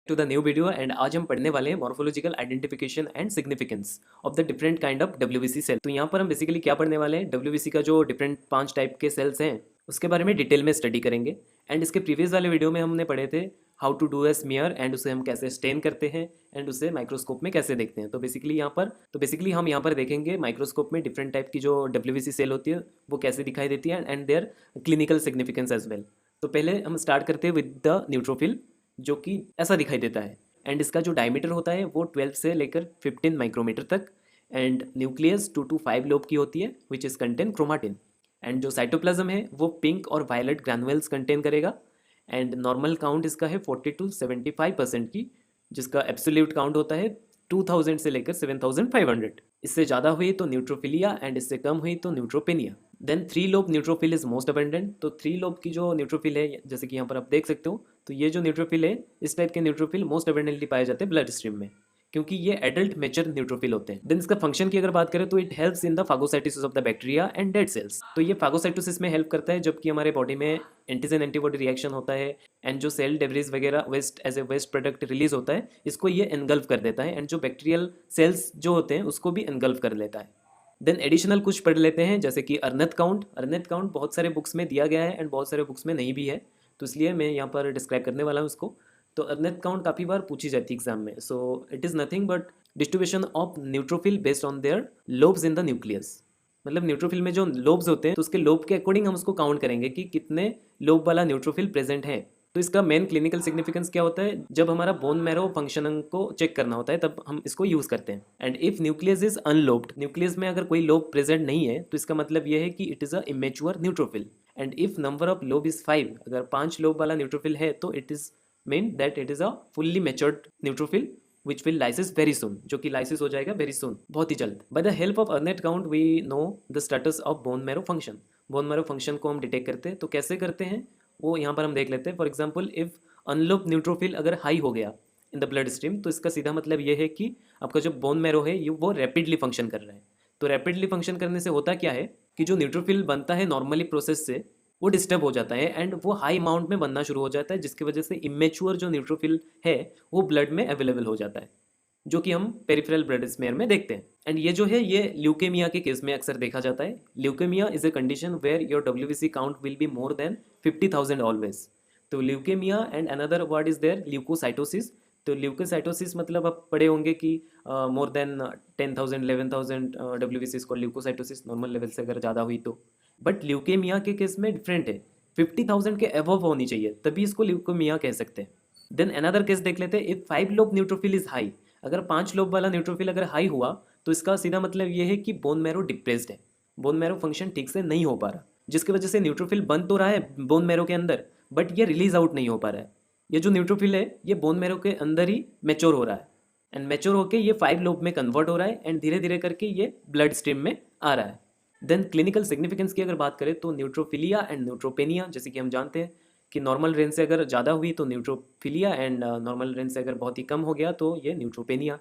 To the new video and आज हम पढ़ने वाले हैं morphological identification and significance of the different kind of WBC cell. तो यहाँ पर हम बेसिकली क्या पढ़ने वाले हैं, डब्ल्यूबीसी का जो डिफरेंट 5 टाइप के सेल्स हैं उसके बारे में डिटेल में स्टडी करेंगे। एंड इसके प्रीवियस वाले वीडियो में हमने पढ़े थे how to do a smear and उसे हम कैसे स्टेन करते हैं एंड उसे माइक्रोस्कोप में कैसे देखते हैं। तो बेसिकली हम यहाँ पर देखेंगे माइक्रोस्कोप में डिफरेंट टाइप की जो डब्ल्यूबीसी सेल होती है वो कैसे दिखाई देती है and their clinical significance as well. तो पहले हम स्टार्ट करते हैं विद द न्यूट्रोफिल, जो कि ऐसा दिखाई देता है एंड इसका जो डायमीटर होता है वो 12 से लेकर 15 माइक्रोमीटर तक। एंड न्यूक्लियस 2 to 5 लोब की होती है which is contain chromatin. And जो साइटोप्लाज्म है वो पिंक और वायलेट ग्रैनुअल्स कंटेन करेगा। एंड नॉर्मल काउंट इसका है 40 to 75% की, जिसका एब्सोल्यूट काउंट होता है 2000 से लेकर 7500। इससे ज़्यादा हुई तो न्यूट्रोफिलिया एंड इससे कम हुई तो neutropenia. Then 3 lobe neutrophil is most abundant. तो 3 लोब की जो न्यूट्रोफिल है, जैसे कि यहाँ पर आप देख सकते हो, तो ये जो न्यूट्रोफिल है इस टाइप के न्यूट्रोफिल मोस्ट अबेंडेंटली पाए जाते हैं ब्लड स्ट्रीम में, क्योंकि ये एडल्ट मेचर न्यूट्रोफिल होते हैं। देन इसका फंक्शन की अगर बात करें तो it helps in the phagocytosis of the bacteria and dead cells. तो ये फागोसाइटोसिस में हेल्प करता है जबकि हमारे बॉडी में एंटीजन एंटीबॉडी रिएक्शन होता है एंड जो सेल डेब्रिज वगैरह waste as a waste product release होता है इसको ये एनगल्फ कर देता है एंड जो बैक्टीरियल सेल्स जो होते हैं उसको भी एनगल्फ कर लेता है। देन एडिशनल कुछ पढ़ लेते हैं, जैसे कि अर्नेथ काउंट। अर्नेथ काउंट बहुत सारे बुक्स में दिया गया है एंड बहुत सारे बुक्स में नहीं भी है, तो इसलिए मैं यहाँ पर डिस्क्राइब करने वाला हूँ उसको। तो अर्नेथ काउंट काफ़ी बार पूछी जाती है एग्जाम में। So it is nothing but distribution of neutrophil based on their lobes in the nucleus. मतलब न्यूट्रोफिल में जो लोब्स होते हैं तो उसके लोब के अकॉर्डिंग हम उसको काउंट करेंगे कि कितने लोब वाला न्यूट्रोफिल प्रेजेंट है। तो इसका मेन क्लिनिकल सिग्निफिकेंस क्या होता है, जब हमारा बोन मैरो फंक्शन को चेक करना होता है तब हम इसको यूज करते हैं। And if nucleus is unlobed, nucleus में अगर कोई लोब प्रेजेंट नहीं है तो इसका मतलब यह है कि it is a immature neutrophil. And if number of lobe is 5, अगर 5 लोब वाला न्यूट्रोफिल है तो it is mean that it is a fully matured neutrophil which will lysis very soon, जो कि लाइसिस हो जाएगा वेरी सुन, बहुत ही जल्द। By the help of Arneth count we know the status of bone marrow function. Bone marrow function को हम detect करते हैं, तो कैसे करते हैं वो यहाँ पर हम देख लेते हैं। फॉर एग्जाम्पल, इफ अनलोप न्यूट्रोफिल अगर हाई हो गया इन द ब्लड स्ट्रीम तो इसका सीधा मतलब ये है कि आपका जो बोन मैरो है ये वो रैपिडली फंक्शन कर रहा है। तो रैपिडली फंक्शन करने से होता क्या है कि जो न्यूट्रोफिल बनता है नॉर्मली प्रोसेस से वो डिस्टर्ब हो जाता है एंड वो हाई अमाउंट में बनना शुरू हो जाता है, जिसकी वजह से इमेच्योर जो न्यूट्रोफिल है वो ब्लड में अवेलेबल हो जाता है, जो कि हम पेरिफेरल ब्लड स्मेयर में देखते हैं। एंड ये जो है ये ल्यूकेमिया के केस में अक्सर देखा जाता है। Leukemia is a condition where your WBC count will be more than 50,000 always. तो leukemia and another word is there leukocytosis. तो ल्यूकोसाइटोसिस मतलब आप पढ़े होंगे कि मोर देन 10,000 11,000 डब्ल्यूबीसी को ल्यूकोसाइटोसिस नॉर्मल लेवल से अगर ज़्यादा हुई तो। बट ल्यूकेमिया के केस में डिफरेंट है, 50,000 के अबव होनी चाहिए तभी इसको ल्यूकेमिया कह सकते हैं। देन अनदर केस देख लेते हैं, if 5 lobe neutrophil is high. अगर 5 लोब वाला न्यूट्रोफिल अगर हाई हुआ तो इसका सीधा मतलब ये है कि बोन मैरो डिप्रेस्ड है, बोन मैरो फंक्शन ठीक से नहीं हो पा रहा, जिसकी वजह से न्यूट्रोफिल बन तो रहा है बोन मैरो के अंदर बट ये रिलीज आउट नहीं हो पा रहा है। ये जो न्यूट्रोफिल है ये बोन मैरो के अंदर ही मैच्योर हो रहा है एंड मैच्योर होकर ये 5 लोब में कन्वर्ट हो रहा है एंड धीरे धीरे करके ये ब्लड स्ट्रीम में आ रहा है। देन क्लिनिकल सिग्निफिकेंस की अगर बात करें तो न्यूट्रोफिलिया एंड न्यूट्रोपेनिया, जैसे कि हम जानते हैं कि नॉर्मल रेंज से अगर ज़्यादा हुई तो न्यूट्रोफिलिया एंड नॉर्मल रेंज से अगर बहुत ही कम हो गया तो ये न्यूट्रोपेनिया।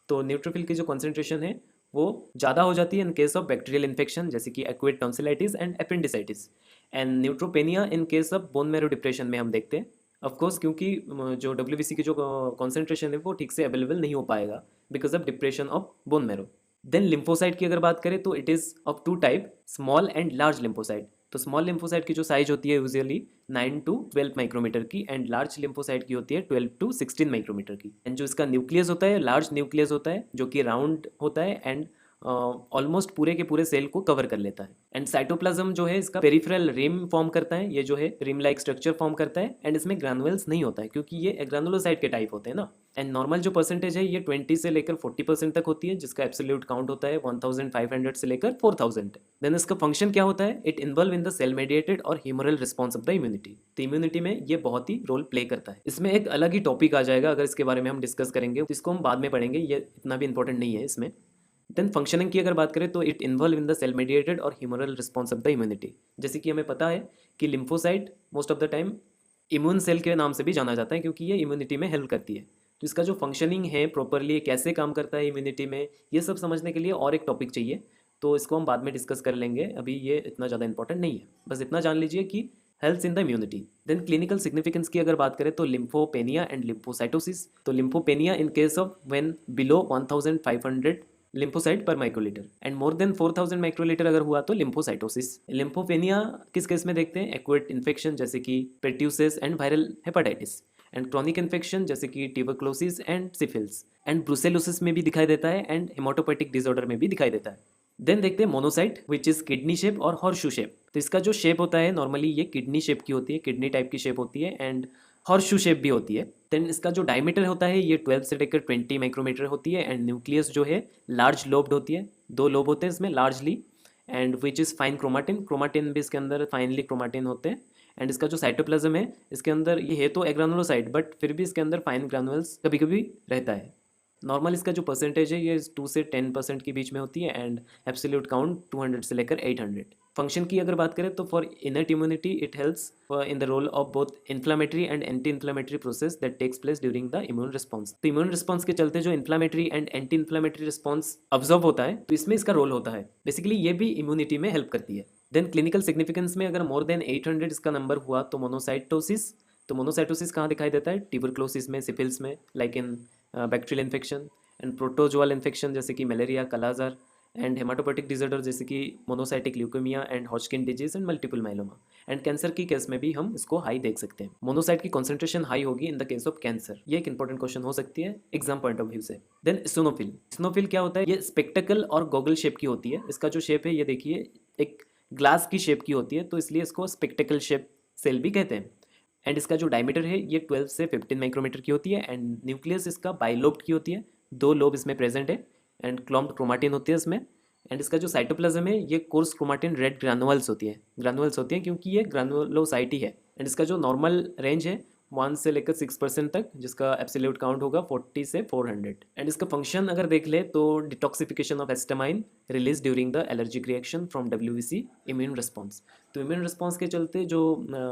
तो न्यूट्रोफिल की जो कॉन्सेंट्रेशन है वो ज़्यादा हो जाती है in case of bacterial infection, जैसे कि acute tonsillitis and appendicitis. And neutropenia in case of bone marrow depression में हम देखते हैं, ऑफकोर्स क्योंकि जो डब्ल्यूबीसी की जो कॉन्सेंट्रेशन है वो ठीक से अवेलेबल नहीं हो पाएगा because of depression of bone marrow. Then lymphocyte की अगर बात करें तो it is of 2 type, small and large lymphocyte. तो स्मॉल लिम्फोसाइट की जो साइज होती है यूजुअली 9 to 12 माइक्रोमीटर की एंड लार्ज लिम्फोसाइट की होती है 12 to 16 माइक्रोमीटर की। एंड जो इसका न्यूक्लियस होता है लार्ज न्यूक्लियस होता है जो कि राउंड होता है एंड ऑलमोस्ट पूरे के पूरे सेल को कवर कर लेता है। एंड साइटोप्लाज्म जो है इसका पेरिफेरल रिम फॉर्म करता है, ये जो है रिम लाइक स्ट्रक्चर फॉर्म करता है एंड इसमें ग्रैनुअल्स नहीं होता है क्योंकि ये ग्रैनुलोसाइट के टाइप होते हैं ना। एंड नॉर्मल जो परसेंटेज है ये 20 से लेकर 40% तक होती है, जिसका एब्सोल्यूट काउंट होता है 1500 से लेकर 4000। देन इसका फंक्शन क्या होता है, it involve in the cell mediated और humoral response of the immunity. तो इम्यूनिटी में ये बहुत ही रोल प्ले करता है। इसमें एक अलग ही टॉपिक आ जाएगा अगर इसके बारे में हम डिस्कस करेंगे, इसको हम बाद में पढ़ेंगे, ये इतना भी इंपॉर्टेंट नहीं है इसमें। देन फंक्शनिंग की अगर बात करें तो it involve in the cell mediated और humoral response of the immunity. जैसे कि हमें पता है कि lymphocyte most of the time immune cell के नाम से भी जाना जाता है क्योंकि ये इम्यूनिटी में हेल्प करती है। तो इसका जो फंक्शनिंग है प्रॉपरली कैसे काम करता है इम्यूनिटी में, ये सब समझने के लिए और एक टॉपिक चाहिए, तो इसको हम बाद में डिस्कस कर लेंगे, अभी ये इतना ज़्यादा इंपॉर्टेंट नहीं है। बस इतना जान लीजिए कि helps in the immunity. Then clinical significance की अगर बात करें तो लिम्फोपेनिया एंड लिम्फोसाइटोसिस। तो lymphopenia in case of when below 1500 lymphocyte per microlitre and more than 4000 microlitre अगर हुआ तो लिम्फोसाइटोसिस। लिम्फोपेनिया किस केस में देखते हैं? एक्यूट इन्फेक्शन जैसे कि pertussis and viral hepatitis, and chronic infection जैसे कि tuberculosis and syphilis, and brucellosis में भी दिखाई देता है, एंड हेमाटोपोइटिक डिसऑर्डर में भी दिखाई देता है। देन देखते हैं monocyte which is kidney shape और हॉर्शू शेप। तो इसका जो शेप होता है नॉर्मली ये किडनी शेप की होती है, किडनी टाइप की शेप होती है, एंड हॉर्शू शेप भी होती है। देन इसका जो डायमीटर होता है ये 12 से लेकर 20 माइक्रोमीटर होती है, एंड न्यूक्लियस जो है लार्ज लोब्ड होती है, 2 लोब होते हैं इसमें largely, and which is fine chromatin, chromatin भी इसके अंदर फाइनली क्रोमाटिन होते हैं। एंड इसका जो साइटोप्लाज्म है इसके अंदर ये है तो एग्रानुलोसाइट, बट फिर भी इसके अंदर फाइन ग्रानुअल्स कभी कभी रहता है। नॉर्मल इसका जो परसेंटेज है ये 2 से 10% के बीच में होती है, एंड एब्सोल्यूट काउंट 200 से लेकर 800। फंक्शन की अगर बात करें तो for innate immunity it helps in the role of both inflammatory and anti inflammatory process that takes place during the immune response. तो इम्यून रिस्पॉन्स के चलते जो inflammatory and anti inflammatory response observe होता है तो इसमें इसका रोल होता है। बेसिकली ये भी इम्यूनिटी में हेल्प करती है। देन क्लिनिकल सिग्निफिकेंस में अगर मोर देन 800 इसका नंबर हुआ तो मोनोसाइटोसिस। तो मोनोसाइटोसिस कहाँ दिखाई देता है? ट्यूबरक्लोसिस में, सिफिल्स में, like in bacterial infection, and protozoal infection जैसे कि malaria, kala-azar, and haematopoietic disorder जैसे कि monocytic leukaemia and Hodgkin disease and multiple myeloma, and cancer की केस में भी हम इसको हाई देख सकते हैं। मोनोसाइट की कॉन्सेंट्रेशन हाई होगी in the case of cancer. ये एक इंपॉर्टेंट क्वेश्चन हो सकती है एग्जाम पॉइंट ऑफ व्यू से। Then eosinophil. स्नोफिल क्या होता है? ये स्पेक्टेकल और गॉगल शेप की होती है। इसका जो शेप है ये देखिए एक ग्लास की शेप की होती है, तो इसलिए इसको स्पेक्टेकल शेप सेल भी कहते हैं। एंड इसका जो डायमीटर है ये 12 से 15 माइक्रोमीटर की होती है, एंड न्यूक्लियस इसका बाइलोब्ड की होती है, 2 लोब इसमें प्रेजेंट है, एंड क्लॉम्ड क्रोमाटिन होती है इसमें। एंड इसका जो साइटोप्लाज्म है ये कोर्स क्रोमाटिन रेड ग्रानुअल्स होती है क्योंकि ये ग्रानुलोसाइट ही है। एंड इसका जो नॉर्मल रेंज है 1 से लेकर 6% तक, जिसका एब्सोल्यूट काउंट होगा 40 से 400। एंड इसका फंक्शन अगर देख ले तो detoxification of histamine release during the allergic reaction from WBC immune response. तो इम्यून रिस्पॉन्स के चलते जो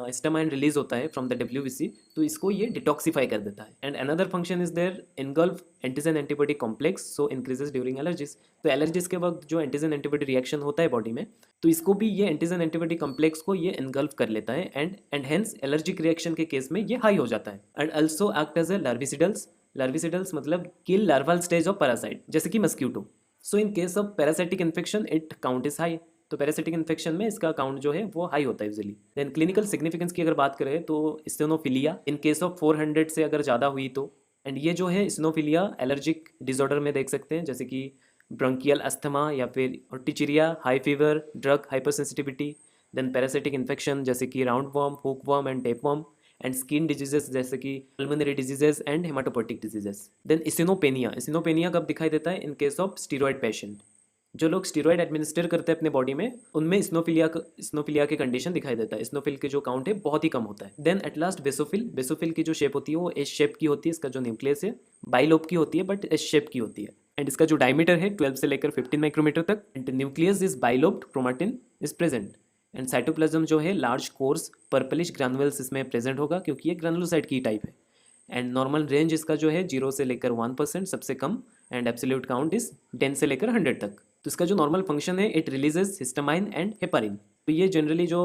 एस्टामाइन रिलीज होता है फ्रॉम द डब्ल्यूबीसी तो इसको ये डिटॉक्सिफाई कर देता है। And another function is their engulf antigen antibody complex so increases during allergies. तो एलर्जीज के वक्त जो एंटीजन एंटीबॉडी रिएक्शन होता है बॉडी में तो इसको भी ये एंटीजन एंटीबॉडी कॉम्प्लेक्स को ये इनगल्फ कर लेता है, एंड हेंस एलर्जिक रिएक्शन के केस में ये हाई हो जाता है। And also act as a larvicidals. Larvicidals मतलब kill larval stage of parasite जैसे कि mosquito. So in case of parasitic infection it count is high. तो पैरासिटिक इन्फेक्शन में इसका काउंट जो है वो हाई होता है यूजुअली। देन क्लिनिकल सिग्निफिकेंस की अगर बात करें तो स्टेनोफिलिया इन केस ऑफ 400 से अगर ज़्यादा हुई तो, एंड ये जो है स्टेनोफिलिया एलर्जिक डिसऑर्डर में देख सकते हैं जैसे कि ब्रोंकियल अस्थमा या फिर urticaria, high fever, drug hypersensitivity. Then parasitic infection जैसे कि round worm, hook worm and tape worm, and skin diseases जैसे कि pulmonary diseases and haematopoietic diseases. Then eosinopenia कब दिखाई देता है? In case of steroid patient. जो लोग स्टीरॉयड एडमिनिस्टर करते हैं अपने बॉडी में उनमें स्नोफिलिया के कंडीशन दिखाई देता है। स्नोफिल के जो काउंट है बहुत ही कम होता है। देन एट लास्ट बेसोफिल की जो शेप होती है वो एस शेप की होती है। इसका जो न्यूक्लियस है बाइलोब की होती है बट एस शेप की होती है, एंड इसका जो डायमीटर है 12 से लेकर 15 माइक्रोमीटर तक, and nucleus is bilobed, chromatin is present, and cytoplasm जो है लार्ज कोर्स पर्पलिश ग्रैनुअल्स इसमें प्रेजेंट होगा क्योंकि ये ग्रैनुलोसाइट की टाइप है। एंड नॉर्मल रेंज इसका जो है 0 से लेकर 1% सबसे कम, एंड एब्सोल्यूट काउंट इज 10 से लेकर 100 तक। तो इसका जो नॉर्मल फंक्शन है it releases histamine and heparin. तो ये जनरली जो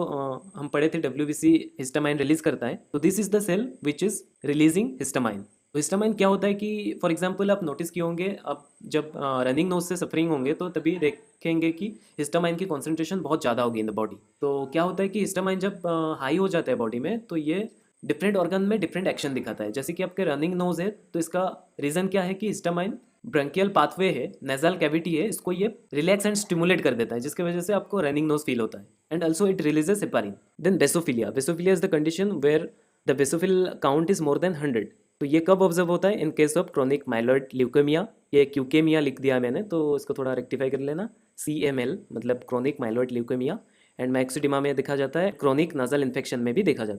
हम पढ़े थे डब्ल्यूबीसी हिस्टामाइन रिलीज करता है, तो this is the cell which is releasing histamine. तो हिस्टामाइन क्या होता है कि फॉर एग्जांपल आप नोटिस किए होंगे, अब जब रनिंग नोज से सफरिंग होंगे तो तभी देखेंगे कि हिस्टामाइन की कॉन्सेंट्रेशन बहुत ज़्यादा होगी इन द बॉडी। तो क्या होता है कि हिस्टामाइन जब हाई हो जाता है बॉडी में तो ये डिफरेंट ऑर्गन में डिफरेंट एक्शन दिखाता है। जैसे कि आपके रनिंग नोज है तो इसका रीज़न क्या है कि हिस्टामाइन ब्रंकियल पाथवे है, नेजल कैविटी है, इसको ये रिलैक्स एंड स्टिमुलेट कर देता है जिसकी वजह से आपको रनिंग नोज फील होता है, and also it releases heparin. Then basophilia is the condition where the basophil count is more than 100। तो ये कब ऑब्जर्व होता है? In case of chronic myeloid leukaemia. ये क्यूकेमिया लिख दिया मैंने तो इसको थोड़ा रेक्टिफाई कर लेना, CML मतलब क्रोनिक माइलॉइड ल्यूकेमिया, एंड मैक्सिडिमा में देखा जाता है, क्रोनिक नाजल इन्फेक्शन में भी देखा जाता है।